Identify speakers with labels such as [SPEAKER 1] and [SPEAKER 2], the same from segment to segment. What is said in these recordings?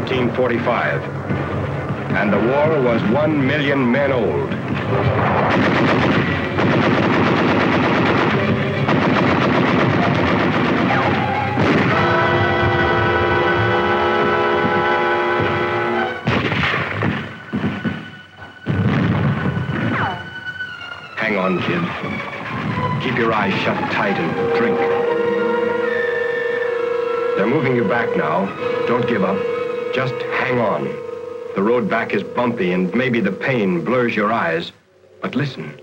[SPEAKER 1] 1945, and the war was 1 million men old. Hang on, kid. Keep your eyes shut tight and drink. They're moving you back now. Don't give up. Just hang on. The road back is bumpy and maybe the pain blurs your eyes. But listen.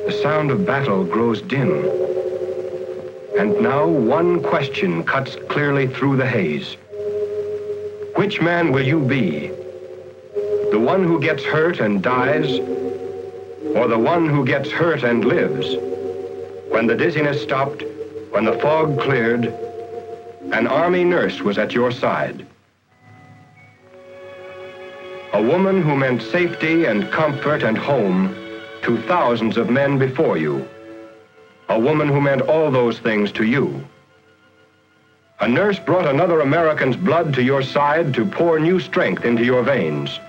[SPEAKER 1] The sound of battle grows dim. And now one question cuts clearly through the haze. Which man will you be? The one who gets hurt and dies? Or the one who gets hurt and lives? When the dizziness stopped, when the fog cleared, an army nurse was at your side. A woman who meant safety and comfort and home to thousands of men before you. A woman who meant all those things to you. A nurse brought another American's blood to your side to pour new strength into your veins.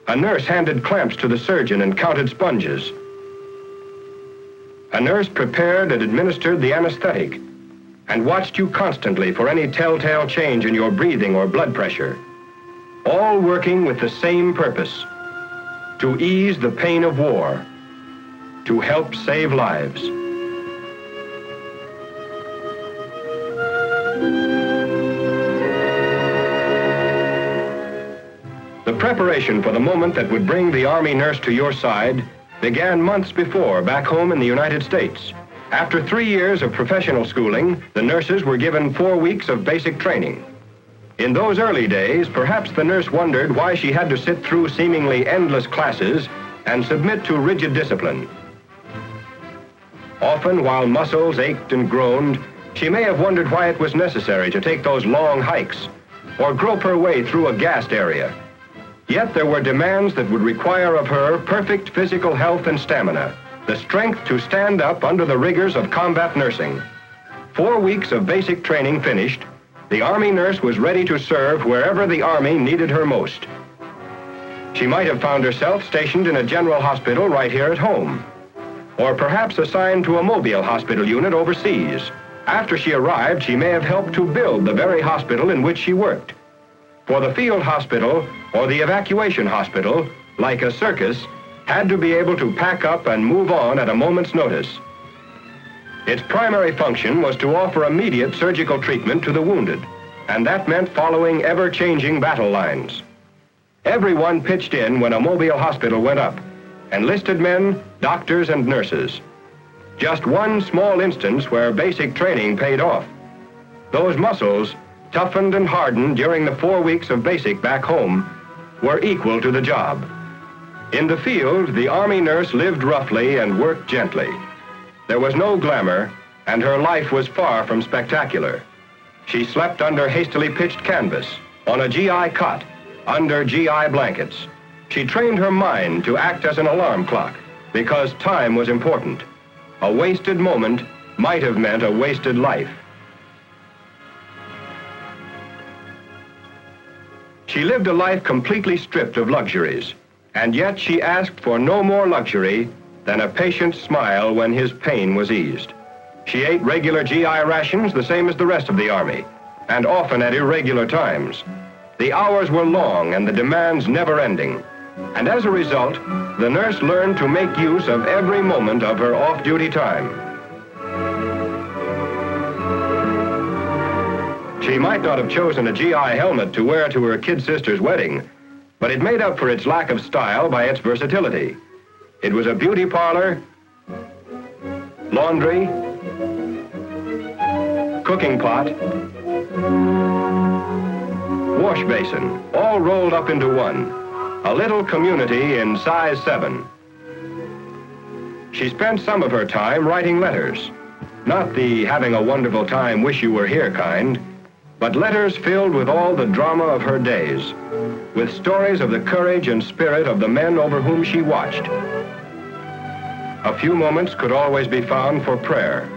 [SPEAKER 1] A nurse handed clamps to the surgeon and counted sponges. A nurse prepared and administered the anesthetic and watched you constantly for any telltale change in your breathing or blood pressure, all working with the same purpose: to ease the pain of war, to help save lives. The preparation for the moment that would bring the Army nurse to your side began months before back home in the United States. After 3 years of professional schooling, the nurses were given 4 weeks of basic training. In those early days, perhaps the nurse wondered why she had to sit through seemingly endless classes and submit to rigid discipline. Often, while muscles ached and groaned, she may have wondered why it was necessary to take those long hikes or grope her way through a gassed area. Yet there were demands that would require of her perfect physical health and stamina, the strength to stand up under the rigors of combat nursing. 4 weeks of basic training finished, the Army nurse was ready to serve wherever the Army needed her most. She might have found herself stationed in a general hospital right here at home, or perhaps assigned to a mobile hospital unit overseas. After she arrived, she may have helped to build the very hospital in which she worked. For the field hospital or the evacuation hospital, like a circus, had to be able to pack up and move on at a moment's notice. Its primary function was to offer immediate surgical treatment to the wounded, and that meant following ever-changing battle lines. Everyone pitched in when a mobile hospital went up: enlisted men, doctors, and nurses. Just one small instance where basic training paid off. Those muscles, toughened and hardened during the 4 weeks of basic back home, were equal to the job. In the field, the Army nurse lived roughly and worked gently. There was no glamour, and her life was far from spectacular. She slept under hastily pitched canvas, on a GI cot, under GI blankets. She trained her mind to act as an alarm clock, because time was important. A wasted moment might have meant a wasted life. She lived a life completely stripped of luxuries, and yet she asked for no more luxury than a patient's smile when his pain was eased. She ate regular GI rations the same as the rest of the Army, and often at irregular times. The hours were long and the demands never-ending, and as a result, the nurse learned to make use of every moment of her off-duty time. She might not have chosen a GI helmet to wear to her kid sister's wedding, but it made up for its lack of style by its versatility. It was a beauty parlor, laundry, cooking pot, wash basin, all rolled up into one. A little community in size 7. She spent some of her time writing letters, not the having a wonderful time, wish you were here kind, but letters filled with all the drama of her days, with stories of the courage and spirit of the men over whom she watched. A few moments could always be found for prayer.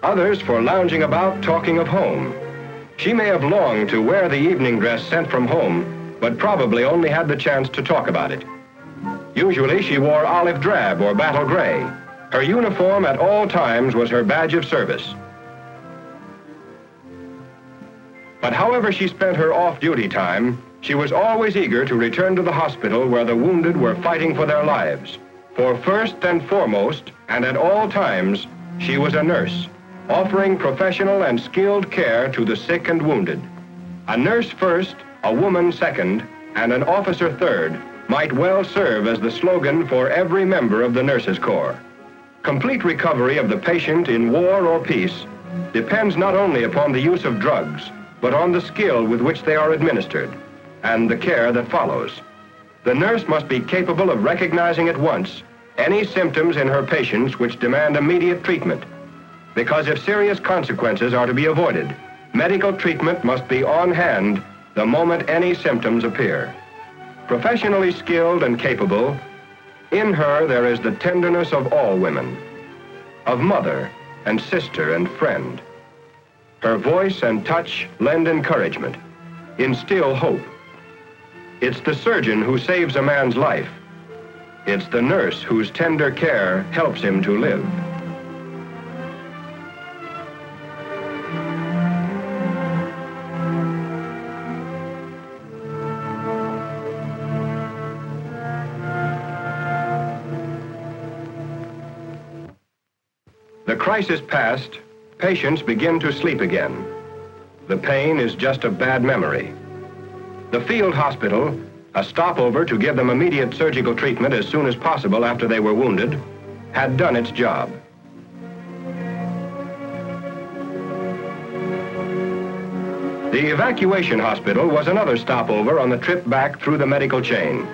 [SPEAKER 1] others for lounging about talking of home. She may have longed to wear the evening dress sent from home, but probably only had the chance to talk about it. Usually she wore olive drab or battle gray. Her uniform at all times was her badge of service. But however she spent her off-duty time, she was always eager to return to the hospital where the wounded were fighting for their lives. For first and foremost, and at all times, she was a nurse, offering professional and skilled care to the sick and wounded. A nurse first, a woman second, and an officer third might well serve as the slogan for every member of the Nurses Corps. Complete recovery of the patient in war or peace depends not only upon the use of drugs, but on the skill with which they are administered and the care that follows. The nurse must be capable of recognizing at once any symptoms in her patients which demand immediate treatment, because if serious consequences are to be avoided, medical treatment must be on hand the moment any symptoms appear. Professionally skilled and capable, in her there is the tenderness of all women, of mother and sister and friend. Her voice and touch lend encouragement, instill hope. It's the surgeon who saves a man's life. It's the nurse whose tender care helps him to live. The crisis past, patients begin to sleep again. The pain is just a bad memory. The field hospital, a stopover to give them immediate surgical treatment as soon as possible after they were wounded, had done its job. The evacuation hospital was another stopover on the trip back through the medical chain.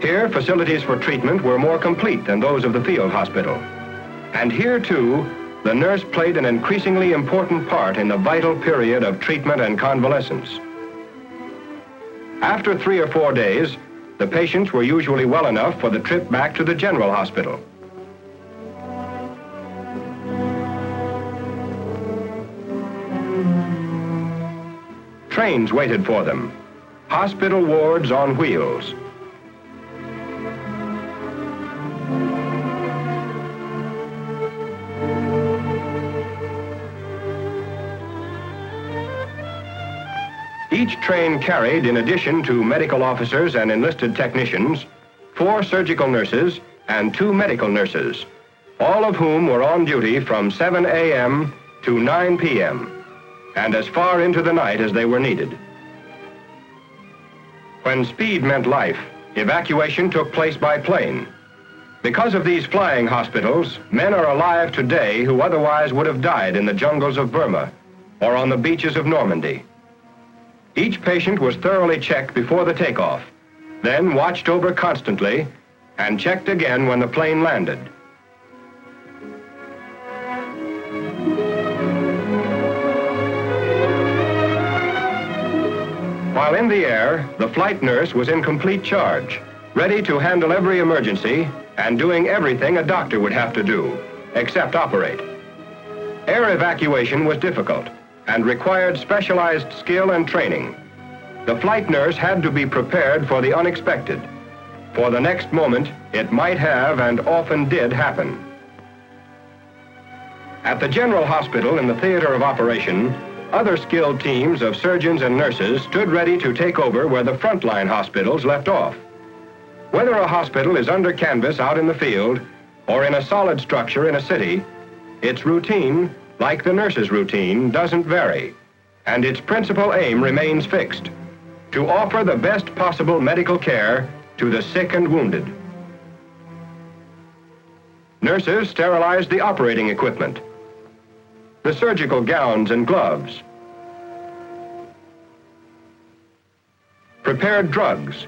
[SPEAKER 1] Here, facilities for treatment were more complete than those of the field hospital. And here, too, the nurse played an increasingly important part in the vital period of treatment and convalescence. After 3 or 4 days, the patients were usually well enough for the trip back to the general hospital. Trains waited for them, hospital wards on wheels. Each train carried, in addition to medical officers and enlisted technicians, 4 surgical nurses and 2 medical nurses, all of whom were on duty from 7 a.m. to 9 p.m., and as far into the night as they were needed. When speed meant life, evacuation took place by plane. Because of these flying hospitals, men are alive today who otherwise would have died in the jungles of Burma or on the beaches of Normandy. Each patient was thoroughly checked before the takeoff, then watched over constantly and checked again when the plane landed. While in the air, the flight nurse was in complete charge, ready to handle every emergency and doing everything a doctor would have to do, except operate. Air evacuation was difficult and required specialized skill and training. The flight nurse had to be prepared for the unexpected. For the next moment, it might have and often did happen. At the General Hospital in the theater of operation, other skilled teams of surgeons and nurses stood ready to take over where the frontline hospitals left off. Whether a hospital is under canvas out in the field or in a solid structure in a city, its routine, like the nurse's routine, doesn't vary, and its principal aim remains fixed: to offer the best possible medical care to the sick and wounded. Nurses sterilized the operating equipment, the surgical gowns and gloves, prepared drugs,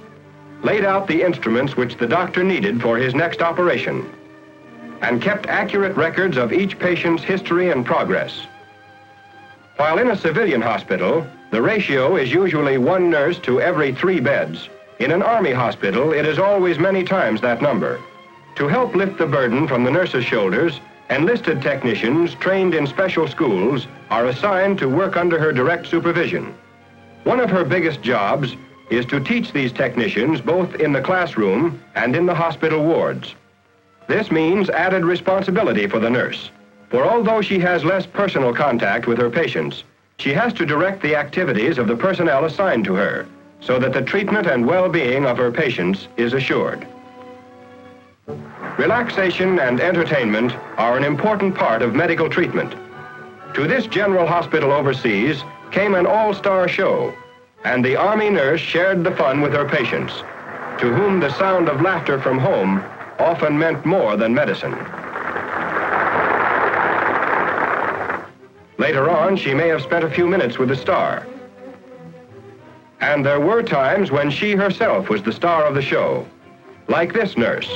[SPEAKER 1] laid out the instruments which the doctor needed for his next operation, and kept accurate records of each patient's history and progress. While in a civilian hospital, the ratio is usually 1 nurse to every 3 beds. In an Army hospital, it is always many times that number. To help lift the burden from the nurse's shoulders, Enlisted technicians trained in special schools are assigned to work under her direct supervision. One of her biggest jobs is to teach these technicians both in the classroom and in the hospital wards. This means added responsibility for the nurse, for although she has less personal contact with her patients, she has to direct the activities of the personnel assigned to her so that the treatment and well-being of her patients is assured. Relaxation and entertainment are an important part of medical treatment. To this general hospital overseas came an all-star show, and the Army nurse shared the fun with her patients, to whom the sound of laughter from home often meant more than medicine. Later on, she may have spent a few minutes with the star. And there were times when she herself was the star of the show, like this nurse,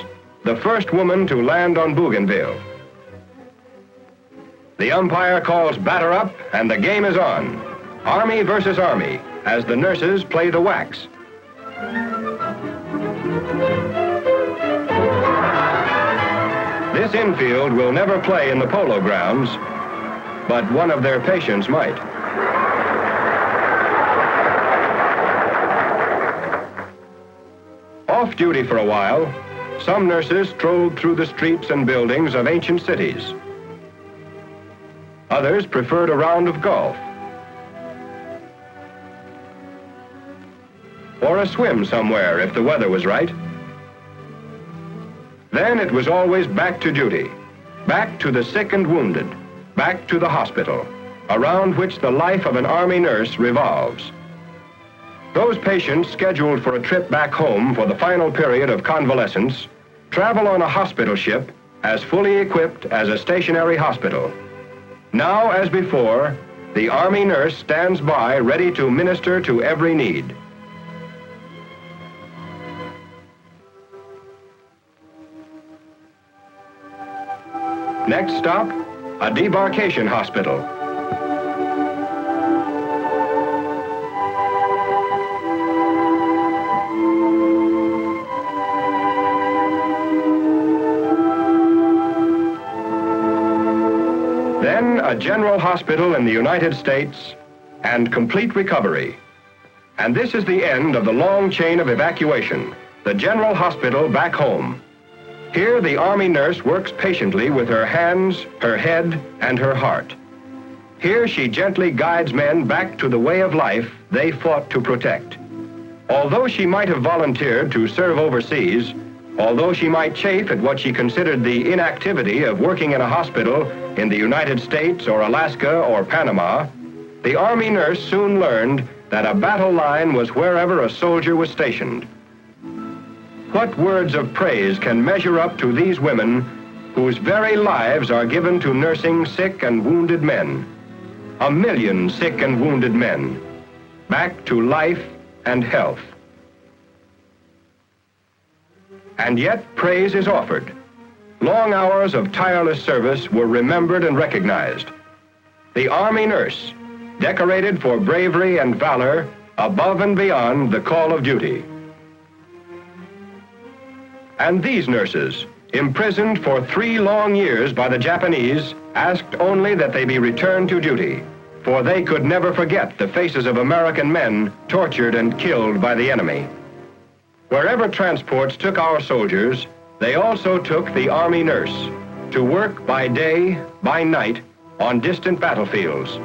[SPEAKER 1] the first woman to land on Bougainville. The umpire calls batter up, and the game is on. Army versus Army, as the nurses play the wax. This infield will never play in the polo grounds, but one of their patients might. Off duty for a while, some nurses strolled through the streets and buildings of ancient cities. Others preferred a round of golf, or a swim somewhere if the weather was right. Then it was always back to duty, back to the sick and wounded, back to the hospital, around which the life of an Army nurse revolves. Those patients scheduled for a trip back home for the final period of convalescence travel on a hospital ship as fully equipped as a stationary hospital. Now, as before, the Army nurse stands by ready to minister to every need. Next stop, a debarkation hospital. Then a general hospital in the United States and complete recovery. And this is the end of the long chain of evacuation, the general hospital back home. Here, the Army nurse works patiently with her hands, her head, and her heart. Here, she gently guides men back to the way of life they fought to protect. Although she might have volunteered to serve overseas, although she might chafe at what she considered the inactivity of working in a hospital in the United States or Alaska or Panama, the Army nurse soon learned that a battle line was wherever a soldier was stationed. What words of praise can measure up to these women whose very lives are given to nursing sick and wounded men? 1 million sick and wounded men, back to life and health. And yet praise is offered. Long hours of tireless service were remembered and recognized. The Army nurse, decorated for bravery and valor above and beyond the call of duty. And these nurses, imprisoned for 3 long years by the Japanese, asked only that they be returned to duty, for they could never forget the faces of American men tortured and killed by the enemy. Wherever transports took our soldiers, they also took the Army nurse to work by day, by night, on distant battlefields,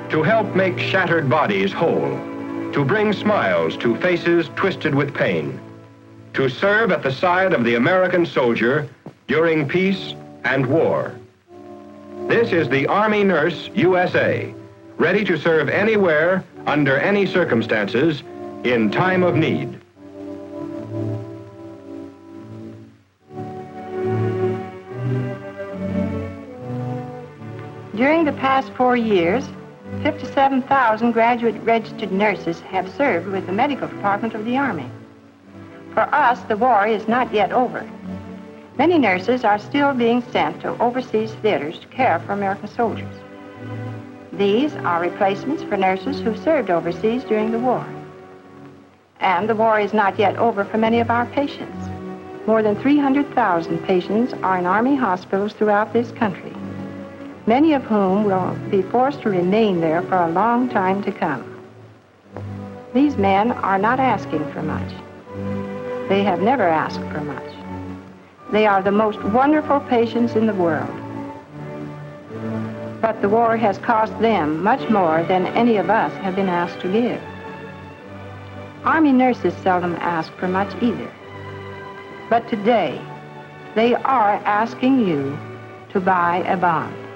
[SPEAKER 1] to help make shattered bodies whole, to bring smiles to faces twisted with pain, to serve at the side of the American soldier during peace and war. This is the Army Nurse USA, ready to serve anywhere, under any circumstances, in time of need.
[SPEAKER 2] During the past 4 years, 57,000 graduate registered nurses have served with the medical department of the Army. For us, the war is not yet over. Many nurses are still being sent to overseas theaters to care for American soldiers. These are replacements for nurses who served overseas during the war. And the war is not yet over for many of our patients. More than 300,000 patients are in Army hospitals throughout this country. many of whom will be forced to remain there for a long time to come. These men are not asking for much. They have never asked for much. They are the most wonderful patients in the world. But the war has cost them much more than any of us have been asked to give. Army nurses seldom ask for much either. But today, they are asking you to buy a bond.